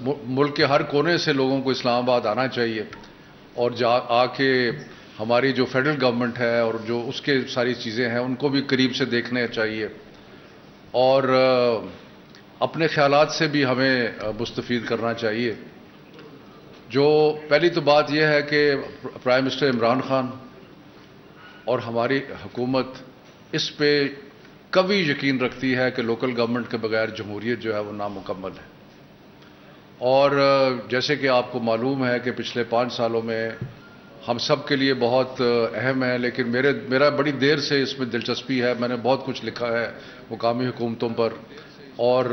ملک کے ہر کونے سے لوگوں کو اسلام آباد آنا چاہیے اور آ کے ہماری جو فیڈرل گورنمنٹ ہے اور جو اس کے ساری چیزیں ہیں ان کو بھی قریب سے دیکھنا چاہیے اور اپنے خیالات سے بھی ہمیں مستفید کرنا چاہیے. جو پہلی تو بات یہ ہے کہ پرائم منسٹر عمران خان اور ہماری حکومت اس پہ قوی یقین رکھتی ہے کہ لوکل گورنمنٹ کے بغیر جمہوریت جو ہے وہ نامکمل ہے. اور جیسے کہ آپ کو معلوم ہے کہ پچھلے 5 سالوں میں ہم سب کے لیے بہت اہم ہے، لیکن میرا بڑی دیر سے اس میں دلچسپی ہے. میں نے بہت کچھ لکھا ہے مقامی حکومتوں پر اور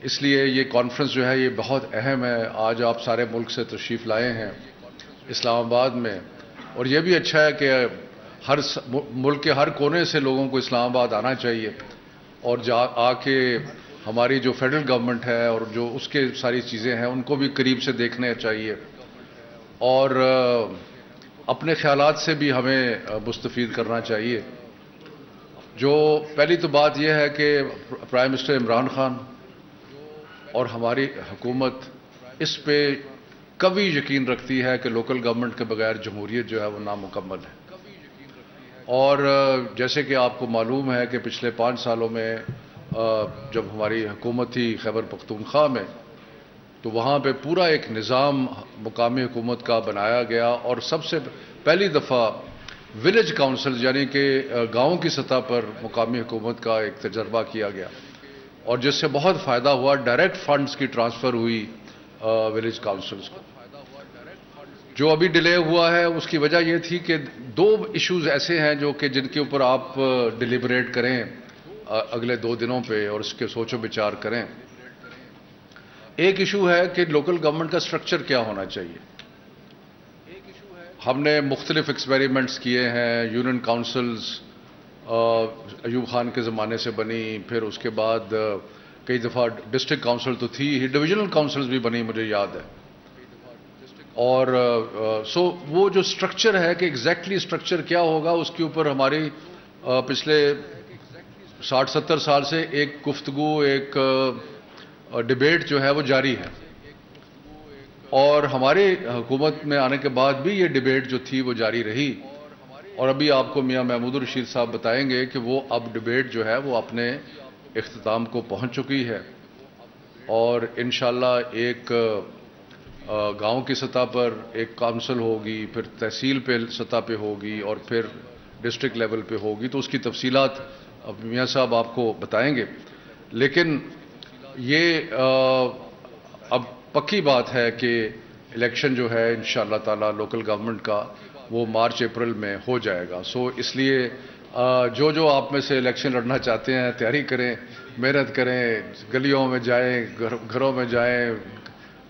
اس لیے یہ کانفرنس جو ہے یہ بہت اہم ہے. آج آپ سارے ملک سے تشریف لائے ہیں اسلام آباد میں، اور یہ بھی اچھا ہے کہ ملک کے ہر کونے سے لوگوں کو اسلام آباد آنا چاہیے اور آ کے ہماری جو فیڈرل گورنمنٹ ہے اور جو اس کے ساری چیزیں ہیں ان کو بھی قریب سے دیکھنا چاہیے اور اپنے خیالات سے بھی ہمیں مستفید کرنا چاہیے. جو پہلی تو بات یہ ہے کہ پرائم منسٹر عمران خان اور ہماری حکومت اس پہ قوی یقین رکھتی ہے کہ لوکل گورنمنٹ کے بغیر جمہوریت جو ہے وہ نامکمل ہے. اور جیسے کہ آپ کو معلوم ہے کہ پچھلے 5 سالوں میں جب ہماری حکومت تھی خیبر پختونخوا میں تو وہاں پہ پورا ایک نظام مقامی حکومت کا بنایا گیا اور سب سے پہلی دفعہ ولیج کاؤنسل یعنی کہ گاؤں کی سطح پر مقامی حکومت کا ایک تجربہ کیا گیا اور جس سے بہت فائدہ ہوا. ڈائریکٹ فنڈز کی ٹرانسفر ہوئی ولیج کاؤنسلز کو. جو ابھی ڈیلے ہوا ہے اس کی وجہ یہ تھی کہ 2 ایشوز ایسے ہیں جو کہ جن کے اوپر آپ ڈیلیبریٹ کریں اگلے 2 دنوں پہ اور اس کے سوچ و بچار کریں. ایک ایشو ہے کہ لوکل گورنمنٹ کا سٹرکچر کیا ہونا چاہیے. ہم نے مختلف ایکسپیریمنٹس کیے ہیں. یونین کاؤنسلز ایوب خان کے زمانے سے بنی، پھر اس کے بعد کئی دفعہ ڈسٹرکٹ کاؤنسل تو تھی ہی، ڈویژنل کاؤنسلز بھی بنی مجھے یاد ہے. اور وہ جو سٹرکچر ہے کہ ایگزیکٹلی سٹرکچر کیا ہوگا اس کے اوپر ہماری پچھلے 60-70 سال سے ایک گفتگو، ایک ڈیبیٹ جو ہے وہ جاری ہے. اور ہمارے حکومت میں آنے کے بعد بھی یہ ڈیبیٹ جو تھی وہ جاری رہی اور ابھی آپ کو میاں محمود الرشید صاحب بتائیں گے کہ وہ اب ڈیبیٹ جو ہے وہ اپنے اختتام کو پہنچ چکی ہے اور انشاءاللہ ایک گاؤں کی سطح پر ایک کونسل ہوگی، پھر تحصیل پہ سطح پہ ہوگی اور پھر ڈسٹرکٹ لیول پہ ہوگی. تو اس کی تفصیلات اب میاں صاحب آپ کو بتائیں گے. لیکن یہ اب پکی بات ہے کہ الیکشن جو ہے انشاءاللہ تعالی لوکل گورنمنٹ کا وہ مارچ اپریل میں ہو جائے گا. اس لیے جو آپ میں سے الیکشن لڑنا چاہتے ہیں تیاری کریں، محنت کریں، گلیوں میں جائیں، گھروں میں جائیں،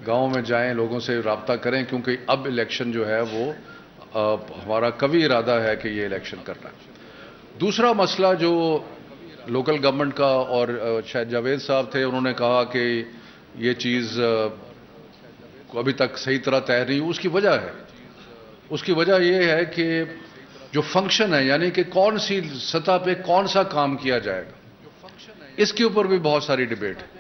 گاؤں میں جائیں، لوگوں سے رابطہ کریں کیونکہ اب الیکشن جو ہے وہ ہمارا قوی ارادہ ہے کہ یہ الیکشن کرنا ہے. دوسرا مسئلہ جو لوکل گورنمنٹ کا، اور شاید جاوید صاحب تھے انہوں نے کہا کہ یہ چیز ابھی تک صحیح طرح طے نہیں ہوئی. اس کی وجہ یہ ہے کہ جو فنکشن ہے یعنی کہ کون سی سطح پہ کون سا کام کیا جائے گا اس کے اوپر بھی بہت ساری ڈیبیٹ ہے.